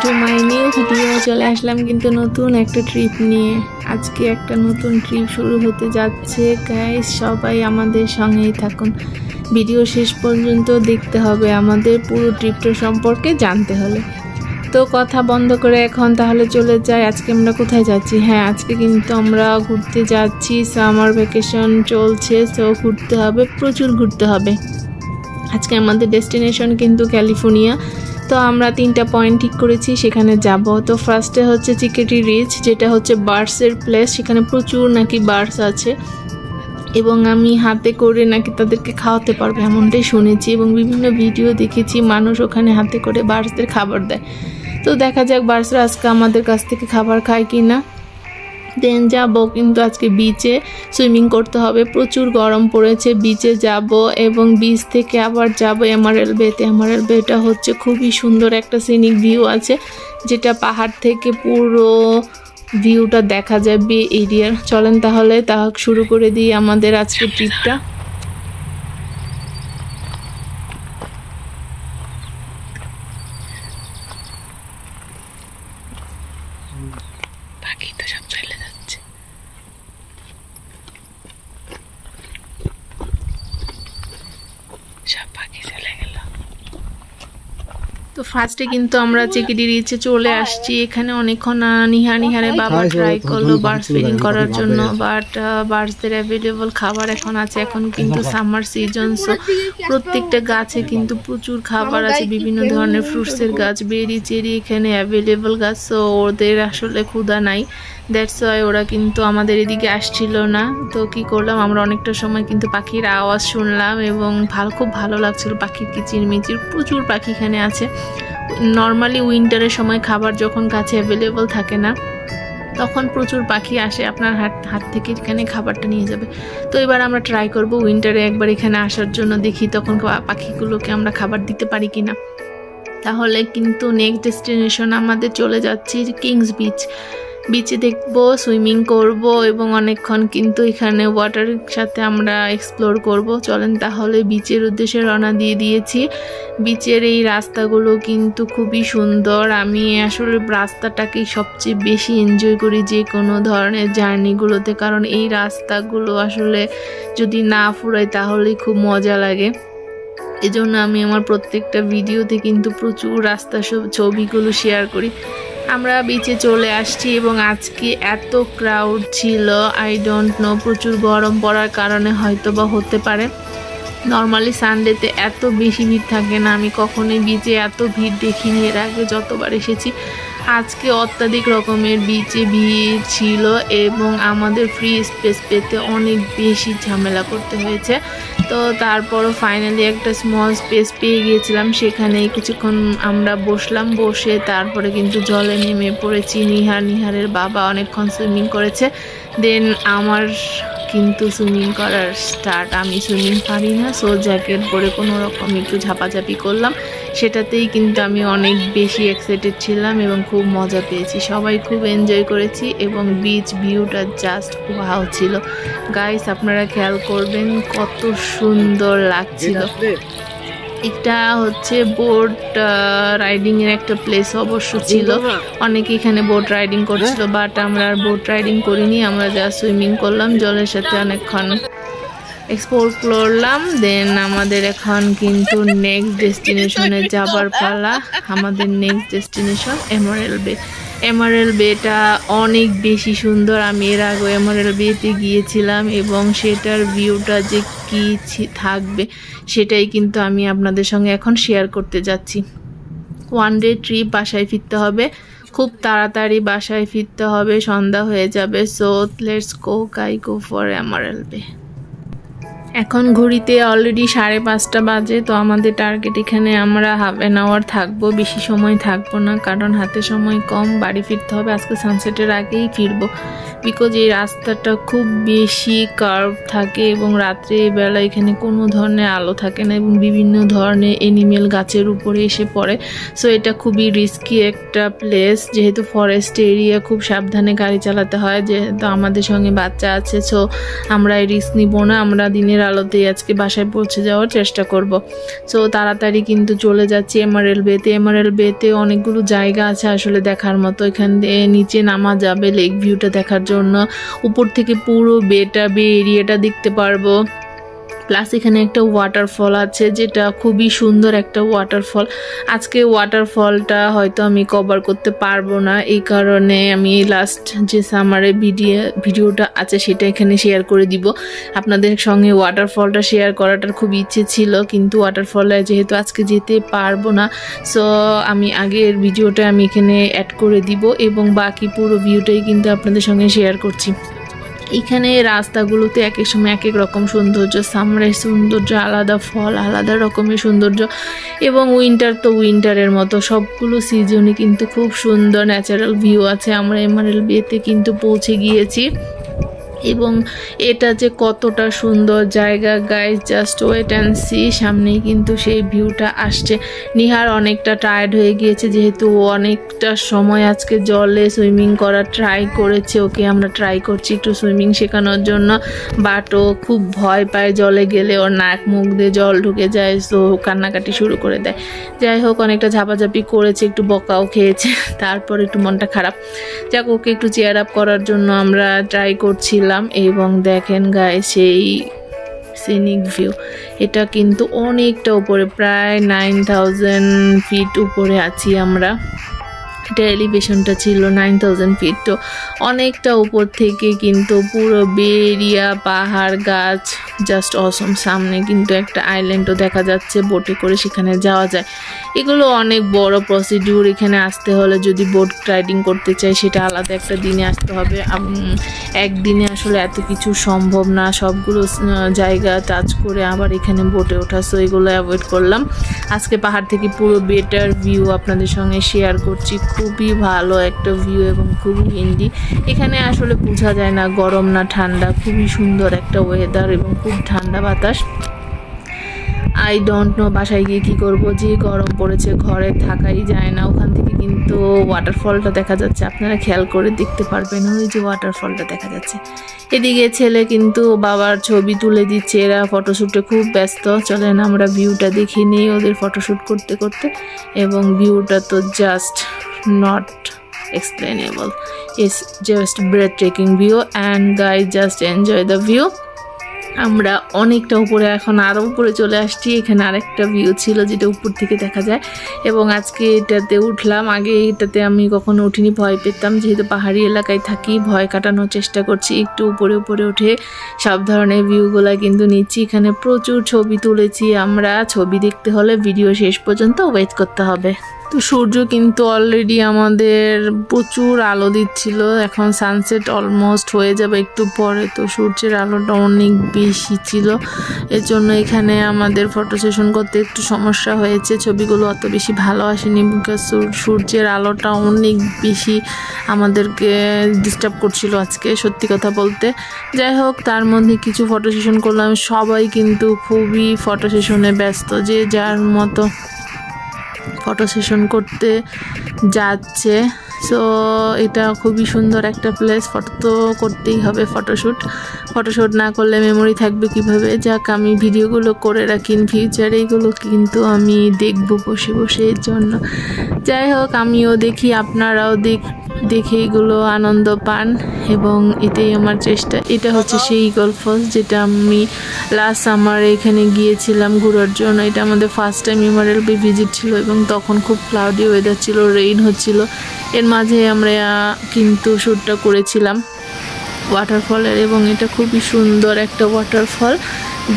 To my new video. চলে আসলাম কিন্তু নতুন একটা ট্রিপ নিয়ে। আজকে একটা নতুন ট্রিপ শুরু হতে যাচ্ছে গাইস, সবাই আমাদের সঙ্গেই থাকুন। ভিডিও শেষ পর্যন্ত দেখতে হবে আমাদের পুরো ট্রিপটা সম্পর্কে জানতে হলে। তো কথা বন্ধ করে এখন তাহলে চলে যাই। আজকে আমরা কোথায় যাচ্ছি? হ্যাঁ, আজকে কিন্তু আমরা ঘুরতে যাচ্ছি। সামার ভ্যাকেশন চলছে, সো ঘুরতে হবে, প্রচুর ঘুরতে হবে। আজকে আমাদের ডেস্টিনেশন কিন্তু ক্যালিফোর্নিয়া। তো আমরা 3টা পয়েন্ট ঠিক করেছি, সেখানে যাব। তো ফার্স্টে হচ্ছে চিকেটি রিচ, যেটা হচ্ছে বার্ডসের প্লেস। সেখানে প্রচুর নাকি বার্ডস আছে এবং আমি হাতে করে নাকি তাদেরকে খাওয়াতে পারবো এমনটাই শুনেছি এবং বিভিন্ন ভিডিও দেখেছি। মানুষ ওখানে হাতে করে বার্ডসদের খাবার দেয়। তো দেখা যাক বার্ডসরা আজকে আমাদের কাছ থেকে খাবার খায় কি না। দেন যাব কিন্তু আজকে বিচে সুইমিং করতে হবে। প্রচুর গরম পড়েছে, বিচে যাব এবং বিচ থেকে আবার যাব এমারেল্ড বেতে। এমারেল্ড বেটা হচ্ছে খুবই সুন্দর একটা সিনিক ভিউ আছে, যেটা পাহাড় থেকে পুরো ভিউটা দেখা যায় বে এরিয়ার। চলেন তাহলে তা শুরু করে দিই আমাদের আজকের ট্রিপটা। পাখি তো সব চলে যাচ্ছে। সব পাখি চলে গেল। তো ফার্স্টে কিন্তু আমরা চিকেটি রিচে চলে আসছি। এখানে অনেকক্ষণ নিহারে বাবা ট্রাই করলো বার্ডস ফিডিং করার জন্য, বাট বার্ডসদের অ্যাভেলেবল খাবার এখন আছে। এখন কিন্তু সামার সিজন, সো প্রত্যেকটা গাছে কিন্তু প্রচুর খাবার আছে। বিভিন্ন ধরনের ফ্রুটসের গাছ, বেরি চেরি এখানে অ্যাভেলেবল গাছ। সো ওদের আসলে ক্ষুধা নাই, দ্যাটস ওয়াই ওরা কিন্তু আমাদের এদিকে আসছিল না। তো কি করলাম, আমরা অনেকটা সময় কিন্তু পাখির আওয়াজ শুনলাম এবং খুব ভালো লাগছিল। পাখির কিচিরমিচির, প্রচুর পাখি এখানে আছে। নর্মালি উইন্টারের সময় খাবার যখন গাছে অ্যাভেলেবল থাকে না, তখন প্রচুর পাখি আসে আপনার হাত থেকে এখানে খাবারটা নিয়ে যাবে। তো এবার আমরা ট্রাই করব উইন্টারে একবার এখানে আসার জন্য, দেখি তখন পাখিগুলোকে আমরা খাবার দিতে পারি কিনা। তাহলে কিন্তু নেক্সট ডেস্টিনেশন আমাদের চলে যাচ্ছি কিংস বিচ। বিচে দেখব, সুইমিং করব এবং অনেকক্ষণ কিন্তু এখানে ওয়াটারের সাথে আমরা এক্সপ্লোর করব। চলেন তাহলে বিচের উদ্দেশ্যে রওনা দিয়ে দিয়েছি। বিচের এই রাস্তাগুলো কিন্তু খুবই সুন্দর। আমি আসলে রাস্তাটাকেই সবচেয়ে বেশি এনজয় করি যে কোনো ধরনের জার্নিগুলোতে, কারণ এই রাস্তাগুলো আসলে যদি না ফুরাই তাহলে খুব মজা লাগে। এজন্য আমি আমার প্রত্যেকটা ভিডিওতে কিন্তু প্রচুর রাস্তা ছবিগুলো শেয়ার করি। আমরা বিচে চলে আসছি এবং আজকে এত ক্রাউড ছিল, আই ডোন্ট নো, প্রচুর গরম পড়ার কারণে হয়তো বা হতে পারে। নর্মালি সানডেতে এত বেশি ভিড় থাকে না, আমি কখনোই বিচে এত ভিড় দেখিনি এর আগে যতবার এসেছি। আজকে অত্যাধিক রকমের বিচে ভিড় ছিল এবং আমাদের ফ্রি স্পেস পেতে অনেক বেশি ঝামেলা করতে হয়েছে। তো তারপরও ফাইনালি একটা স্মল স্পেস পেয়ে গিয়েছিলাম, সেখানেই কিছুক্ষণ আমরা বসলাম। বসে তারপরে কিন্তু জলে নেমে পড়েছি। নিহারের বাবা অনেকক্ষণ সুইমিং করেছে। দেন আমার কিন্তু সুইমিং করার স্টার্ট। আমি সুইমিং পারি না, সো জ্যাকেট পরে কোনো রকম একটু ঝাপাঝাপি করলাম। সেটাতেই কিন্তু আমি অনেক বেশি এক্সাইটেড ছিলাম এবং খুব মজা পেয়েছি। সবাই খুব এনজয় করেছি এবং বিচ ভিউটা জাস্ট ওয়াও ছিল। গাইস, আপনারা খেয়াল করবেন কত সুন্দর লাগছিল। এটা হচ্ছে বোট রাইডিং এর একটা প্লেস অবশ্য ছিল। অনেকে এখানে বোট রাইডিং করছিল, বাট আমরা আর বোট রাইডিং করিনি। আমরা যা সুইমিং করলাম, জলের সাথে অনেকক্ষণ এক্সপ্লোর করলাম। দেন আমাদের এখন কিন্তু নেক্সট ডেস্টিনেশনে যাবার পালা। আমাদের নেক্সট ডেস্টিনেশন এমারেল্ড বে। এমারেল্ড বেটা অনেক বেশি সুন্দর। আমি এর আগে এমারেল্ড বেতে গিয়েছিলাম এবং সেটার ভিউটা যে কি থাকবে সেটাই কিন্তু আমি আপনাদের সঙ্গে এখন শেয়ার করতে যাচ্ছি। ওয়ান ডে ট্রিপ, বাসায় ফিরতে হবে খুব তাড়াতাড়ি, বাসায় ফিরতে হবে, সন্ধ্যা হয়ে যাবে। So let's go for emerald বে। এখন ঘড়িতে অলরেডি 5:30 বাজে। তো আমাদের টার্গেট এখানে আমরা হাফ অ্যান আওয়ার থাকবো, বেশি সময় থাকবো না, কারণ হাতে সময় কম, বাড়ি ফিরতে হবে। আজকে সানসেটের আগেই ফিরবো। বিকজ এই রাস্তাটা খুব বেশি কার্ভ থাকে এবং রাত্রে বেলা এখানে কোনো ধরনের আলো থাকে না এবং বিভিন্ন ধরনের এনিমেল গাছের উপরে এসে পড়ে। সো এটা খুবই রিস্কি একটা প্লেস, যেহেতু ফরেস্ট এরিয়া, খুব সাবধানে গাড়ি চালাতে হয়, যেহেতু আমাদের সঙ্গে বাচ্চা আছে। সো আমরা এই রিস্ক নিব না, আমরা দিনের আলোতেই আজকে বাসায় পৌঁছে যাওয়ার চেষ্টা করব। সো তাড়াতাড়ি কিন্তু চলে যাচ্ছি এমারেল বেতে। এমারেল বেতে অনেকগুলো জায়গা আছে আসলে দেখার মতো। এখান থেকে নিচে নামা যাবে লেক ভিউটা দেখার জন্য, উপর থেকে পুরো বে এরিয়াটা দেখতে পারবো। প্লাস এখানে একটা ওয়াটারফল আছে, যেটা খুবই সুন্দর একটা ওয়াটারফল। আজকে ওয়াটারফলটা হয়তো আমি কভার করতে পারবো না, এই কারণে আমি লাস্ট যে সামারে ভিডিওটা আছে সেটা এখানে শেয়ার করে দিব আপনাদের সঙ্গে। ওয়াটারফলটা শেয়ার করাটার খুব ইচ্ছে ছিল, কিন্তু ওয়াটারফলে যেহেতু আজকে যেতে পারবো না, সো আমি আগের ভিডিওটা আমি এখানে অ্যাড করে দিব এবং বাকি পুরো ভিউটাই কিন্তু আপনাদের সঙ্গে শেয়ার করছি। এখানে রাস্তাগুলোতে এক এক সময় এক এক রকম সৌন্দর্য, সামারের সৌন্দর্য আলাদা, ফল আলাদা রকমের সৌন্দর্য, এবং উইন্টার তো উইন্টারের মতো, সবগুলো সিজনই কিন্তু খুব সুন্দর ন্যাচারাল ভিউ আছে। আমরা এমারেল বেতে কিন্তু পৌঁছে গিয়েছি এবং এটা যে কতটা সুন্দর জায়গা guys, just wait and see. সামনেই কিন্তু সেই ভিউটা আসছে। নিহার অনেকটা টায়ার্ড হয়ে গিয়েছে, যেহেতু অনেকটা সময় আজকে জলে সুইমিং করা ট্রাই করেছে। ওকে আমরা ট্রাই করছি একটু সুইমিং শেখানোর জন্য, বাট ও খুব ভয় পায় জলে গেলে, ওর নাক মুখ দিয়ে জল ঢুকে যায়, সো কান্নাকাটি শুরু করে দেয়। যাই হোক, অনেকটা ঝাপাঝাপি করেছে, একটু বকাও খেয়েছে, তারপর একটু মনটা খারাপ। যাক, ওকে একটু চেয়ার আপ করার জন্য আমরা ট্রাই করছিলাম। এবং দেখেন গাইস, সেই সিনিক ভিউ, এটা কিন্তু অনেকটা উপরে, প্রায় 9000 ফিট উপরে আছি আমরা। এটা এলিভেশনটা ছিল 9000 ফিট, তো অনেকটা উপর থেকে কিন্তু পুরো বে এরিয়া, পাহাড়, গাছ, জাস্ট অসম। সামনে কিন্তু একটা আইল্যান্ডও দেখা যাচ্ছে, বোটে করে সেখানে যাওয়া যায়। এগুলো অনেক বড় প্রসিডিউর, এখানে আসতে হলে যদি বোট রাইডিং করতে চাই সেটা আলাদা একটা দিনে আসতে হবে। একদিনে আসলে এত কিছু সম্ভব না, সবগুলো জায়গা টাচ করে আবার এখানে বোটে ওঠা, সো এগুলো অ্যাভয়েড করলাম। আজকে পাহাড় থেকে পুরো বেটার ভিউ আপনাদের সঙ্গে শেয়ার করছি। খুবই ভালো একটা ভিউ এবং খুবই উইন্ডি। এখানে আসলে বোঝা যায় না গরম না ঠান্ডা, খুবই সুন্দর একটা ওয়েদার এবং খুব ঠান্ডা বাতাস। আই ডোন্ট নো বাসায় গিয়ে কী করবো, যে গরম পড়েছে, ঘরে থাকাই যায় না। ওখান থেকে কিন্তু ওয়াটারফলটা দেখা যাচ্ছে, আপনারা খেয়াল করে দেখতে পারবেন, ওই যে ওয়াটারফলটা দেখা যাচ্ছে। এদিকে ছেলে কিন্তু বাবার ছবি তুলে দিচ্ছে, এরা ফটোশ্যুটে খুব ব্যস্ত। চলেন আমরা ভিউটা দেখে নিই ওদের ফটোশ্যুট করতে করতে। এবং ভিউটা তো just not explainable, it's just breathtaking view and guys just enjoy the view. আমরা অনেকটা উপরে, এখন আরও উপরে চলে আসছি। এখানে আরেকটা ভিউ ছিল যেটা উপর থেকে দেখা যায়, এবং আজকে এটাতে উঠলাম। আগে এটাতে আমি কখনো উঠিনি, ভয় পেতাম, যেহেতু পাহাড়ি এলাকায় থাকি, ভয় কাটানোর চেষ্টা করছি। একটু উপরে উপরে উঠে সব ধরনের ভিউগুলো কিন্তু নিচ্ছি। এখানে প্রচুর ছবি তুলেছি আমরা। ছবি দেখতে হলে ভিডিও শেষ পর্যন্ত ওয়েট করতে হবে। তো সূর্য কিন্তু অলরেডি আমাদের প্রচুর আলো দিচ্ছিল, এখন সানসেট অলমোস্ট হয়ে যাবে একটু পরে। তো সূর্যের আলোটা অনেক বেশি ছিল, এর জন্য এখানে আমাদের ফটো সেশন করতে একটু সমস্যা হয়েছে। ছবিগুলো অত বেশি ভালো আসেনি, বিকজ সূর্যের আলোটা অনেক বেশি আমাদেরকে ডিস্টার্ব করছিল আজকে, সত্যি কথা বলতে। যাই হোক, তার মধ্যে কিছু ফটো সেশন করলাম। সবাই কিন্তু খুবই ফটো সেশনে ব্যস্ত, যে যার মতো ফটো সেশন করতে যাচ্ছে। সো এটা খুবই সুন্দর একটা প্লেস, ফটো তো করতেই হবে। ফটোশ্যুট না করলে মেমোরি থাকবে কিভাবে। যাক, আমি ভিডিওগুলো করে রাখি ইন ফিউচারে, এগুলো কিন্তু আমি দেখব বসে বসে, এর জন্য। যাই হোক, আমিও দেখি, আপনারাও দেখে এগুলো আনন্দ পান, এবং এটাই আমার চেষ্টা। এটা হচ্ছে সেই ঈগল ফলস, যেটা আমি লাস্ট সামারে এখানে গিয়েছিলাম ঘোরার জন্য। এটা আমাদের ফার্স্ট টাইম এমারেল বে ভিজিট ছিল, এবং তখন খুব ক্লাউডি ওয়েদার ছিল, রেইন হচ্ছিল। এর মাঝে আমরা কিন্তু শ্যুটটা করেছিলাম ওয়াটারফলের, এবং এটা খুবই সুন্দর একটা ওয়াটারফল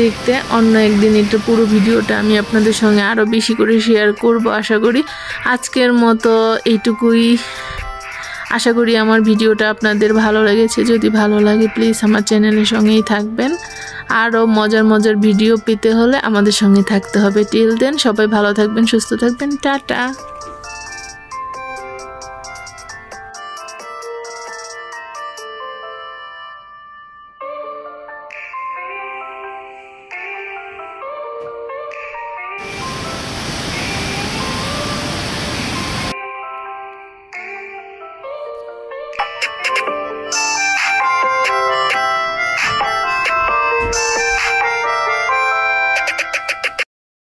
দেখতে। অন্য একদিন এটা পুরো ভিডিওটা আমি আপনাদের সঙ্গে আরও বেশি করে শেয়ার করব আশা করি। আজকের মতো এইটুকুই। আশা করি আমার ভিডিওটা আপনাদের ভালো লেগেছে। যদি ভালো লাগে প্লিজ আমার চ্যানেলের সঙ্গেই থাকবেন। আরও মজার ভিডিও পেতে হলে আমাদের সঙ্গে থাকতে হবে। টিল দেন সবাই ভালো থাকবেন, সুস্থ থাকবেন, টাটা।